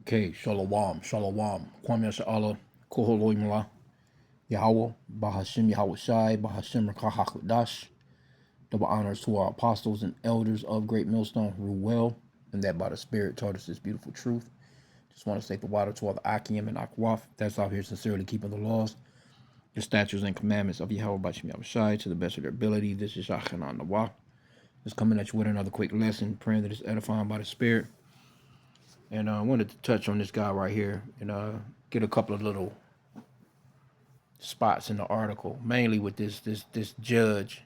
Okay, Shalom, Shalom. Kwame Sha'ala, Koholoimla, Yahweh, Bahashim Yahweh Shai, Bahashim Rakahakudash. Double honors to our apostles and elders of Great Millstone who rule well, and that by the Spirit taught us this beautiful truth. Just want to say the water to all the H.I.M and Akwaf that's out here sincerely keeping the laws, the statutes and commandments of Yahweh Bahashim Yahweh Shai to the best of their ability. This is Yachanan Nawah. Just coming at you with another quick lesson, praying that it's edifying by the Spirit. And I wanted to touch on this guy right here and get a couple of little spots in the article, mainly with this judge,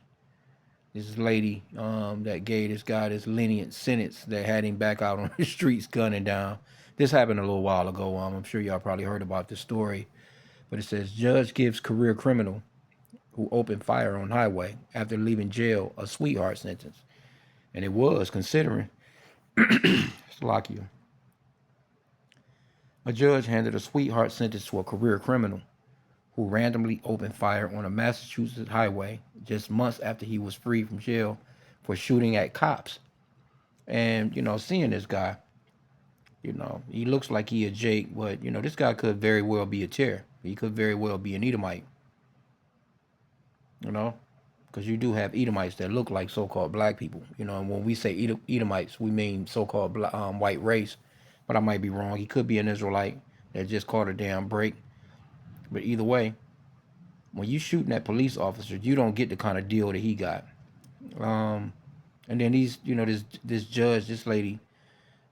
this lady that gave this guy this lenient sentence that had him back out on the streets gunning down. This happened a little while ago. I'm sure y'all probably heard about this story, but it says judge gives career criminal who opened fire on highway after leaving jail a sweetheart sentence, and it was considering Slovakia. A judge handed a sweetheart sentence to a career criminal who randomly opened fire on a Massachusetts highway just months after he was freed from jail for shooting at cops. And, seeing this guy, he looks like he a Jake, but, this guy could very well be a tear. He could very well be an Edomite, you know, because you do have Edomites that look like so-called black people. And when we say Edomites, we mean so-called white race. But I might be wrong. He could be an Israelite that just caught a damn break. But either way, when you shooting at police officers, you don't get the kind of deal that he got. Um, and then this judge, this lady,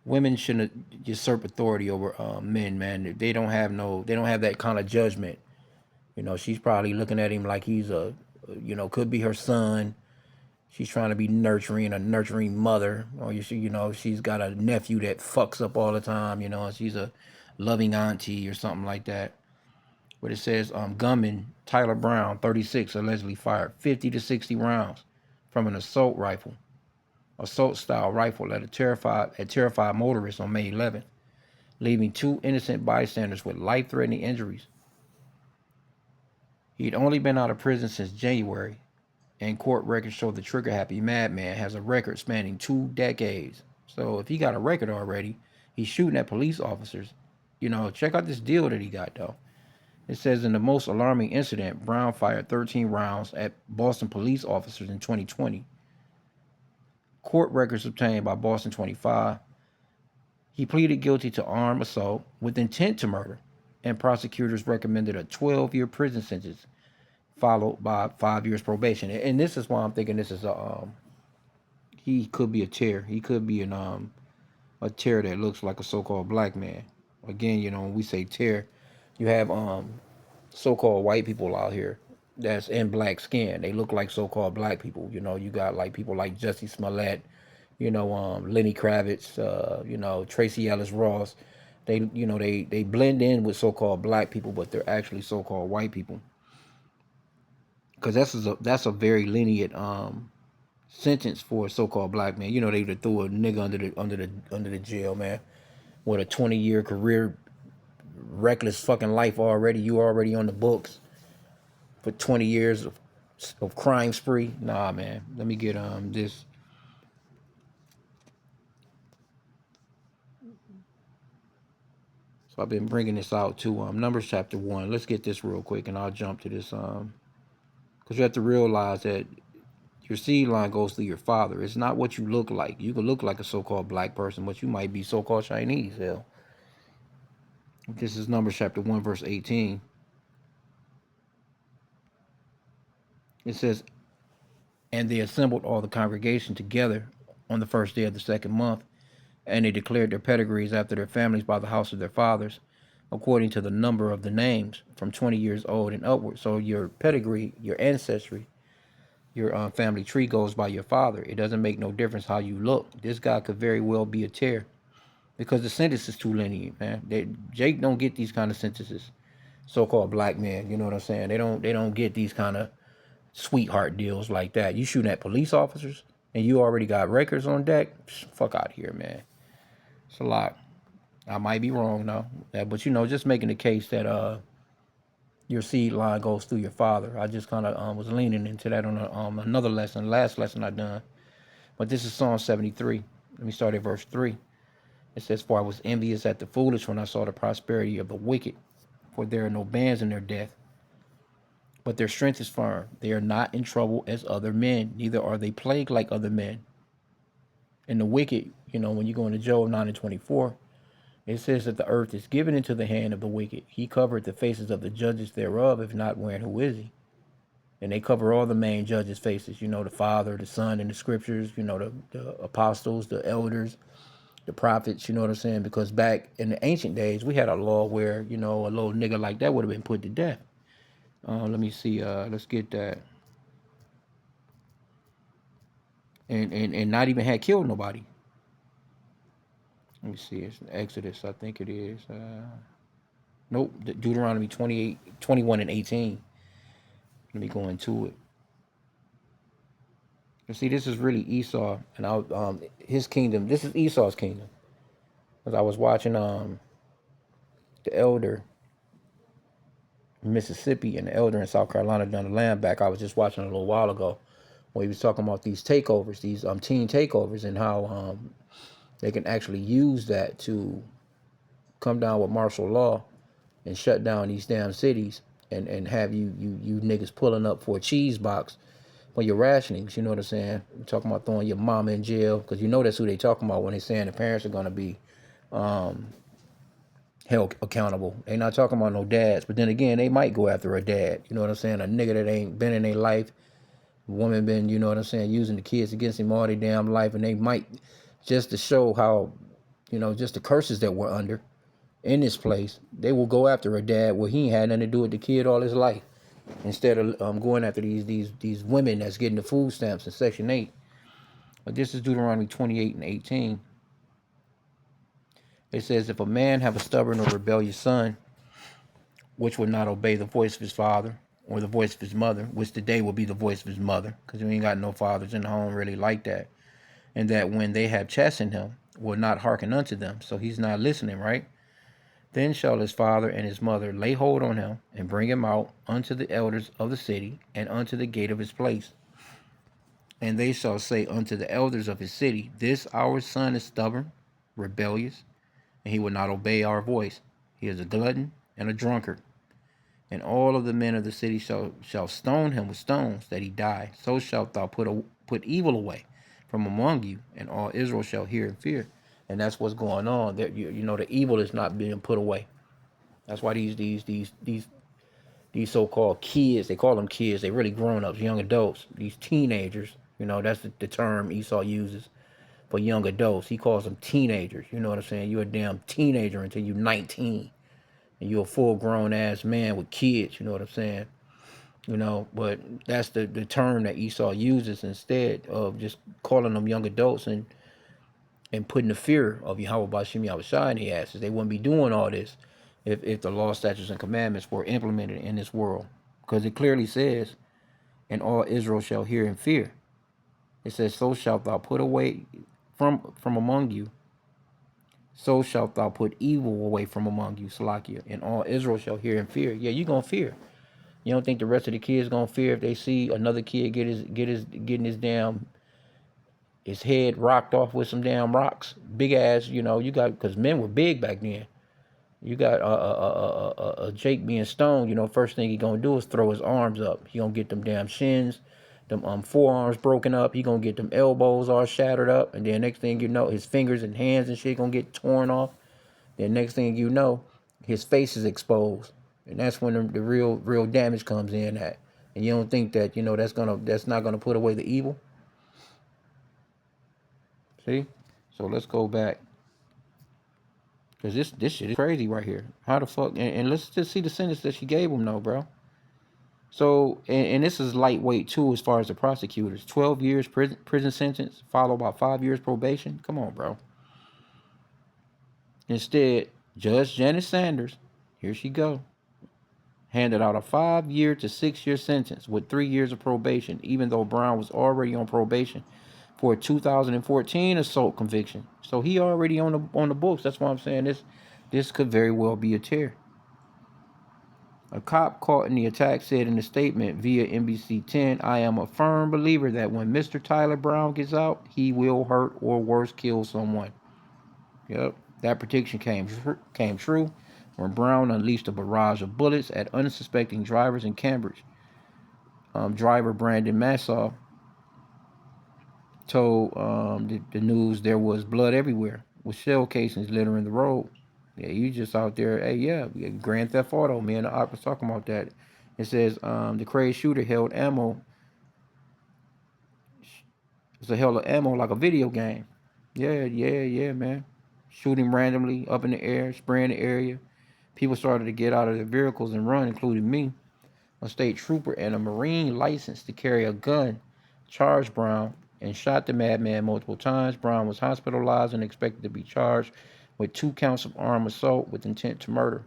women shouldn't usurp authority over men, man. They don't have that kind of judgment. She's probably looking at him like he's could be her son. She's trying to be nurturing, a nurturing mother, or she's got a nephew that fucks up all the time. She's a loving auntie or something like that. But it says gunman Tyler Brown, 36, allegedly fired 50 to 60 rounds from an assault style rifle at a terrified motorist on May 11th, leaving two innocent bystanders with life-threatening injuries. He'd only been out of prison since January, and court records show the trigger-happy madman has a record spanning 2 decades. So if he got a record already, he's shooting at police officers. Check out this deal that he got, though. It says in the most alarming incident, Brown fired 13 rounds at Boston police officers in 2020. Court records obtained by Boston 25. He pleaded guilty to armed assault with intent to murder, and prosecutors recommended a 12-year prison sentence, followed by 5 years probation. And this is why I'm thinking this is he could be a tear. He could be a tear that looks like a so-called black man. Again, when we say tear, you have so-called white people out here that's in black skin. They look like so-called black people. You got like people like Jussie Smollett, Lenny Kravitz, Tracy Ellis Ross. They blend in with so-called black people, but they're actually so-called white people. Because that's a very lenient sentence for a so-called black man. They would throw a nigga under the jail, man, with a 20-year career, reckless fucking life already. You already on the books for 20 years of crime spree. Nah, man. Let me get this. So I've been bringing this out to Numbers chapter 1. Let's get this real quick, and I'll jump to this because you have to realize that your seed line goes through your father. It's not what you look like. You can look like a so-called black person, but you might be so-called Chinese. Hell, this is Numbers chapter 1, verse 18. It says, and they assembled all the congregation together on the first day of the second month, and they declared their pedigrees after their families by the house of their fathers, according to the number of the names, from 20 years old and upward. So your pedigree, your ancestry, your family tree goes by your father. It doesn't make no difference how you look. This guy could very well be a tear because the sentence is too lenient, man. Jake don't get these kind of sentences. So-called black men, you know what I'm saying? They don't get these kind of sweetheart deals like that. You shooting at police officers and you already got records on deck? Fuck out of here, man. It's a lot. I might be wrong though, but just making the case that your seed line goes through your father. I just kind of was leaning into that on another lesson, last lesson I done. But this is Psalm 73. Let me start at verse 3. It says, "For I was envious at the foolish when I saw the prosperity of the wicked, for there are no bands in their death, but their strength is firm. They are not in trouble as other men, neither are they plagued like other men." And the wicked, when you go into Job 9 and 24, it says that the earth is given into the hand of the wicked. He covered the faces of the judges thereof, if not wherein who is he? And they cover all the main judges' faces, the Father, the Son in the scriptures, the apostles, the elders, the prophets, you know what I'm saying? Because back in the ancient days, we had a law where, a little nigga like that would have been put to death. Let me see, let's get that. And not even had killed nobody. Let me see, it's Exodus, I think it is. Nope, Deuteronomy 28, 21 and 18. Let me go into it. You see, this is really Esau, and his kingdom. This is Esau's kingdom. Because I was watching the elder in Mississippi and the elder in South Carolina done the land back. I was just watching a little while ago when he was talking about these takeovers, these teen takeovers, and how they can actually use that to come down with martial law and shut down these damn cities and have you niggas pulling up for a cheese box for your rationings. You know what I'm saying? We're talking about throwing your mama in jail, because that's who they talking about when they saying the parents are going to be held accountable. They not talking about no dads, but then again, they might go after a dad. You know what I'm saying? A nigga that ain't been in their life, woman been, you know what I'm saying, using the kids against him all their damn life, and they might, just to show how, just the curses that we're under in this place, they will go after a dad where he ain't had nothing to do with the kid all his life, instead of going after these women that's getting the food stamps in Section 8. But this is Deuteronomy 28 and 18. It says, "If a man have a stubborn or rebellious son, which would not obey the voice of his father or the voice of his mother," which today will be the voice of his mother, because we ain't got no fathers in the home really like that, "and that when they have chastened him, will not hearken unto them," so he's not listening, right? "Then shall his father and his mother lay hold on him, and bring him out unto the elders of the city, and unto the gate of his place. And they shall say unto the elders of his city, This our son is stubborn, rebellious, and he will not obey our voice. He is a glutton and a drunkard. And all of the men of the city shall stone him with stones, that he die. So shalt thou put evil away from among you, and all Israel shall hear and fear." And that's what's going on. That the evil is not being put away. That's why these so-called kids, they call them kids, they really grown-ups, young adults, these teenagers, that's the term Esau uses for young adults. He calls them teenagers. You know what I'm saying? You're a damn teenager until you're 19. And you're a full-grown ass man with kids, you know what I'm saying? But that's the term that Esau uses instead of just calling them young adults and putting the fear of Yahweh Bashim Yahushua in their asses. They wouldn't be doing all this if the law, statutes, and commandments were implemented in this world. Because it clearly says, "And all Israel shall hear and fear." It says, "So shalt thou put away from among you. So shalt thou put evil away from among you, Salakia. And all Israel shall hear and fear." Yeah, you gonna fear. You don't think the rest of the kids gonna fear if they see another kid getting his head rocked off with some damn rocks, big ass. You got, because men were big back then. You got Jake being stoned. First thing he gonna do is throw his arms up. He gonna get them damn shins, them forearms broken up. He gonna get them elbows all shattered up, and then next thing you know, his fingers and hands and shit gonna get torn off. Then next thing you know, his face is exposed, and that's when the real damage comes in at. And you don't think that that's not gonna put away the evil? See? So let's go back, because this shit is crazy right here. How the fuck? And let's just see the sentence that she gave him, though, bro. So, and this is lightweight too as far as the prosecutors. 12 years prison sentence followed by 5 years probation. Come on, bro. Instead, Judge Janet Sanders, here she go, handed out a 5-year to 6-year sentence with 3 years of probation, even though Brown was already on probation for a 2014 assault conviction. So he already on the books. That's why I'm saying this could very well be a tear. A cop caught in the attack said in a statement via NBC 10, "I am a firm believer that when Mr. Tyler Brown gets out, he will hurt or worse kill someone." Yep. That prediction came true when Brown unleashed a barrage of bullets at unsuspecting drivers in Cambridge. Driver Brandon Massaw told the news there was blood everywhere, with shell casings littering the road. Yeah, you just out there. Hey, yeah, Grand Theft Auto. Me and the op was talking about that. It says the crazed shooter held ammo. It's a hell of ammo like a video game. Yeah, yeah, yeah, man. Shooting randomly up in the air, spraying the area. People started to get out of their vehicles and run, including me. A state trooper and a Marine licensed to carry a gun charged Brown and shot the madman multiple times. Brown was hospitalized and expected to be charged with 2 counts of armed assault with intent to murder.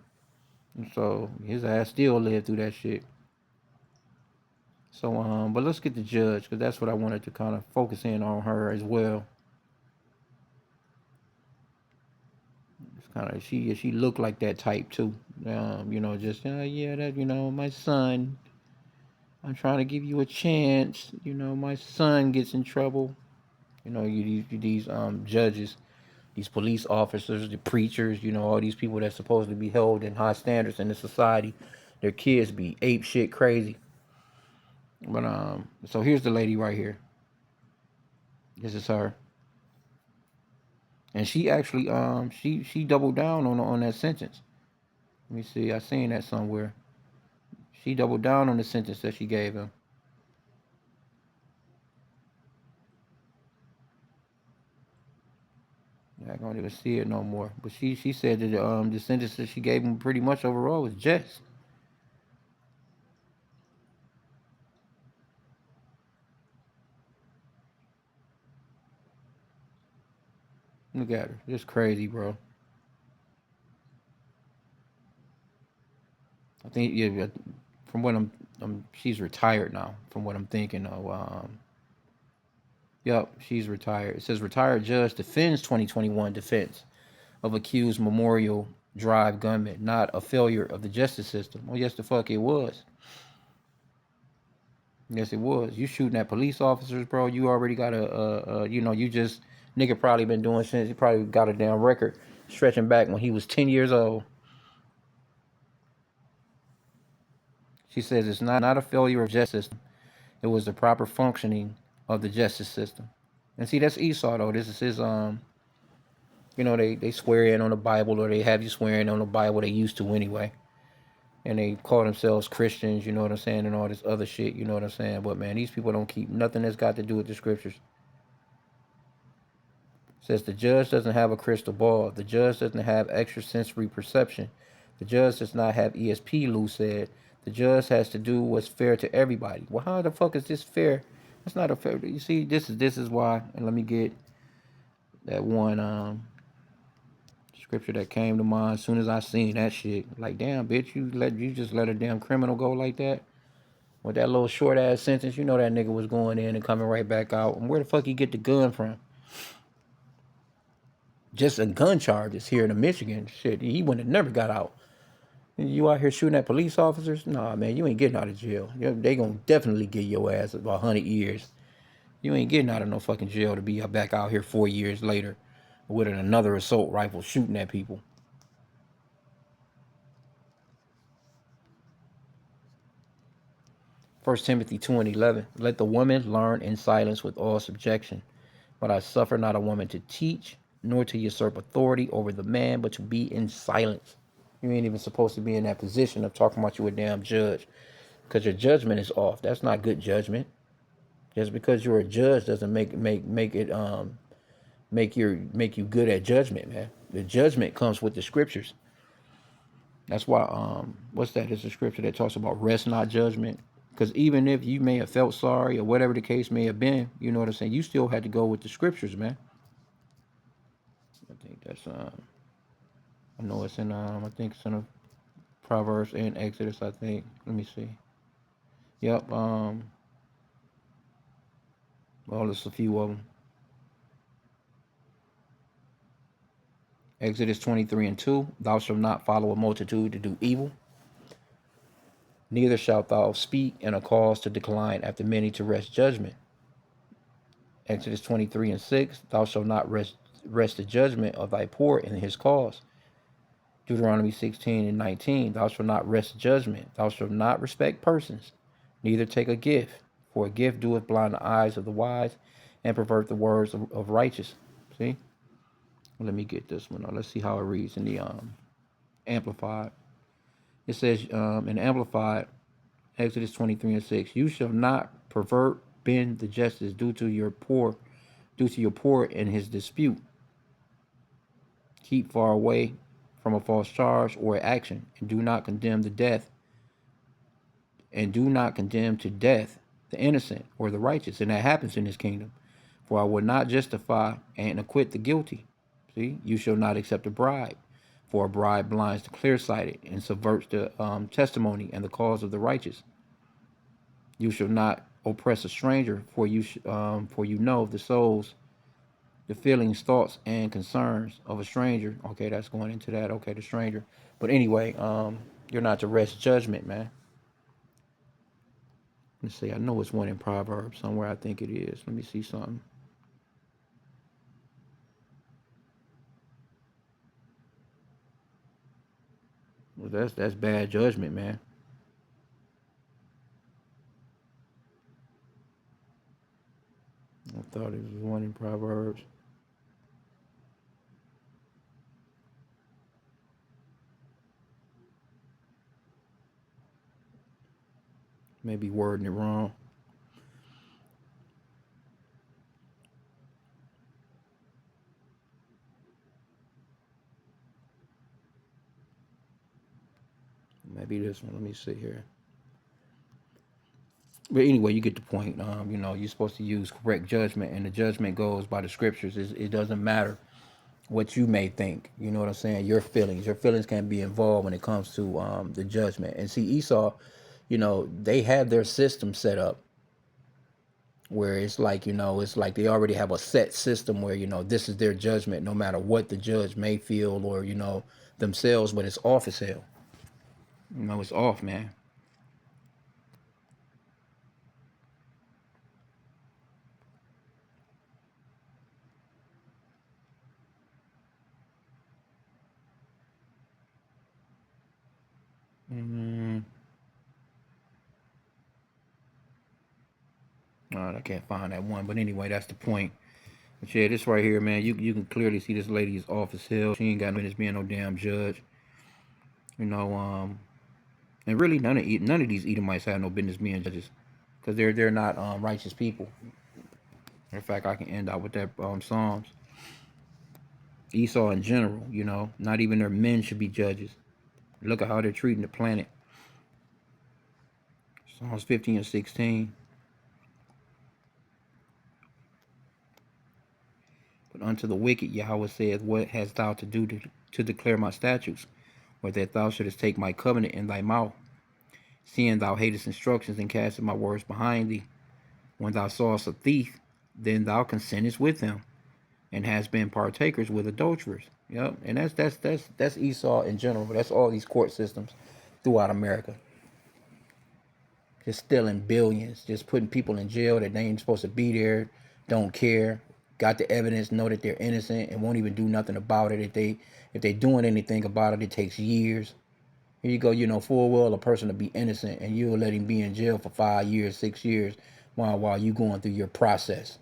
And so his ass still lived through that shit. So but let's get the judge because that's what I wanted to kind of focus in on her as well. It's kind of she looked like that type too. Just yeah, that my son. I'm trying to give you a chance. My son gets in trouble. These judges, these police officers, the preachers, all these people that's supposed to be held in high standards in the society, their kids be ape shit crazy. But so here's the lady right here. This is her, and she actually she doubled down on that sentence. Let me see, I seen that somewhere. She doubled down on the sentence that she gave him. I don't even see it no more. But she said that the sentence that she gave him pretty much overall was just. Look at her, just crazy, bro. I think yeah, from what she's retired now. From what I'm thinking of, yep, she's retired. It says retired judge defends 2021 defense of accused Memorial Drive gunman, not a failure of the justice system. Oh yes, the fuck it was. Yes, it was. You shooting at police officers, bro. You already got you just nigga probably been doing since he probably got a damn record stretching back when he was 10 years old. She says it's not a failure of justice system. It was the proper functioning of the justice system. And see, that's Esau though. This is his they swear in on the Bible or they have you swearing on the Bible. They used to anyway. And they call themselves Christians, you know what I'm saying, and all this other shit, you know what I'm saying. But man, these people don't keep nothing that's got to do with the scriptures. Says the judge doesn't have a crystal ball. The judge doesn't have extrasensory perception. The judge does not have ESP, Lou said. The judge has to do what's fair to everybody. Well, how the fuck is this fair? That's not a fair. You see, this is why. And let me get that one scripture that came to mind as soon as I seen that shit. Like, damn, bitch, you just let a damn criminal go like that with that little short ass sentence. You know that nigga was going in and coming right back out. And where the fuck he get the gun from? Just a gun charges here in Michigan. Shit, he would have never got out. You out here shooting at police officers? Nah, man, you ain't getting out of jail. They gonna definitely give your ass about 100 years. You ain't getting out of no fucking jail to be back out here 4 years later with another assault rifle shooting at people. First Timothy 2:11. Let the woman learn in silence with all subjection. But I suffer not a woman to teach, nor to usurp authority over the man, but to be in silence. You ain't even supposed to be in that position of talking about you a damn judge, because your judgment is off. That's not good judgment. Just because you're a judge doesn't make it make you good at judgment, man. The judgment comes with the scriptures. That's why what's that? It's a scripture that talks about rest not judgment. Because even if you may have felt sorry or whatever the case may have been, you know what I'm saying, you still had to go with the scriptures, man. I think that's I know it's in I think it's in a Proverbs and Exodus, I think. Let me see. Yep, well, there's a few of them. Exodus 23:2. Thou shalt not follow a multitude to do evil, neither shalt thou speak in a cause to decline after many to wrest judgment. Exodus 23:6. Thou shalt not rest the judgment of thy poor in his cause. Deuteronomy 16:19. Thou shalt not wrest judgment. Thou shalt not respect persons, neither take a gift. For a gift doeth blind the eyes of the wise and pervert the words of righteous. See? Let me get this one. Let's see how it reads in the Amplified. It says in Amplified, Exodus 23:6. You shall not pervert, bend the justice due to your poor in his dispute. Keep far away from a false charge or action, and do not condemn to death the innocent or the righteous. And that happens in this kingdom. For I will not justify and acquit the guilty. See, you shall not accept a bribe, for a bribe blinds the clear-sighted and subverts the testimony and the cause of the righteous. You shall not oppress a stranger, for you know the souls, the feelings, thoughts, and concerns of a stranger. Okay, that's going into that. Okay, the stranger. But anyway, you're not to rest judgment, man. Let's see. I know it's one in Proverbs somewhere. I think it is. Let me see something. Well, that's bad judgment, man. I thought it was one in Proverbs. Maybe wording it wrong. Maybe this one. Let me see here. But anyway, you get the point. You're supposed to use correct judgment, and the judgment goes by the scriptures. It doesn't matter what you may think. You know what I'm saying? Your feelings can be involved when it comes to the judgment. And see, Esau, they have their system set up where it's like they already have a set system where this is their judgment, no matter what the judge may feel or themselves, but it's off as hell. It's off, man. Mm, I can't find that one, but anyway, that's the point. But yeah, this right here, man, you can clearly see this lady is off as hell. She ain't got no business being no damn judge. You know, and really none of these Edomites have no business being judges, because they're not righteous people. In fact, I can end out with that Psalms. Esau in general, not even their men should be judges. Look at how they're treating the planet. Psalms 15:16. But unto the wicked Yahweh saith, what hast thou to do to declare my statutes, or that thou shouldest take my covenant in thy mouth, seeing thou hatest instructions and castest my words behind thee? When thou sawest a thief, then thou consentest with him, and hast been partakers with adulterers. Yep, and that's Esau in general. But that's all these court systems throughout America. Just stealing billions, just putting people in jail that they ain't supposed to be there, don't care, got the evidence, know that they're innocent, and won't even do nothing about it. If they doing anything about it, it takes years. Here you go, full well a person to be innocent, and you'll let him be in jail for 5 years, 6 years, while you going through your process.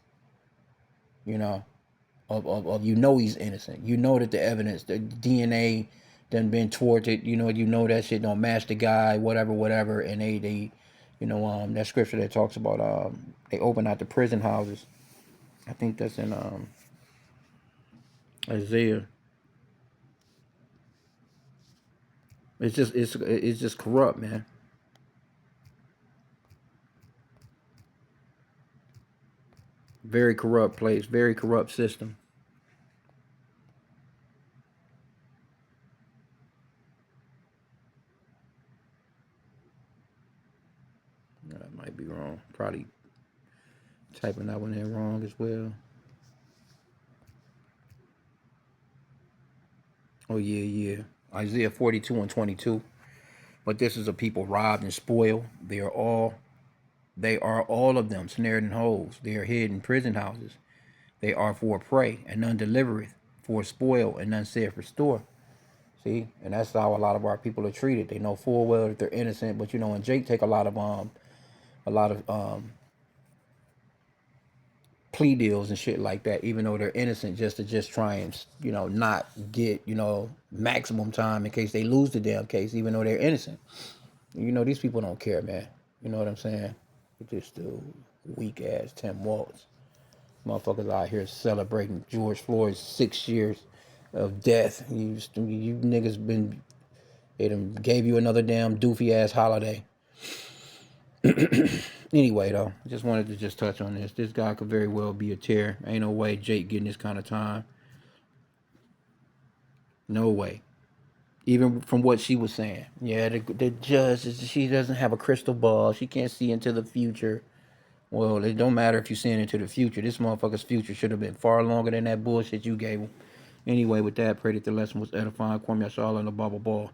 You know, of he's innocent. You know that the evidence, the DNA done been towards it. You know that shit don't match the guy, whatever. And they that scripture that talks about they open out the prison houses. I think that's in Isaiah. It's just corrupt, man. Very corrupt place, very corrupt system. I might be wrong. Probably typing that one in wrong as well. Oh yeah. Isaiah 42:22. But this is a people robbed and spoiled. They are all of them snared in holes. They are hid in prison houses. They are for prey, and none delivereth, for spoil, and none saith restore. See, and that's how a lot of our people are treated. They know full well that they're innocent, but and Jake take a lot of plea deals and shit like that, even though they're innocent, just to try and not get maximum time in case they lose the damn case, even though they're innocent. These people don't care, man. You know what I'm saying? Just the weak ass Tim Waltz. Motherfuckers out here celebrating George Floyd's 6 years of death. You niggas they done gave you another damn doofy ass holiday. Anyway, though, just wanted to just touch on this. This guy could very well be a tear. Ain't no way Jake getting this kind of time. No way. Even from what she was saying. Yeah, the judge, she doesn't have a crystal ball. She can't see into the future. Well, it don't matter if you're seeing into the future. This motherfucker's future should have been far longer than that bullshit you gave him. Anyway, with that, pray that the lesson was edifying. Kwame Yashala and the Baba Ball.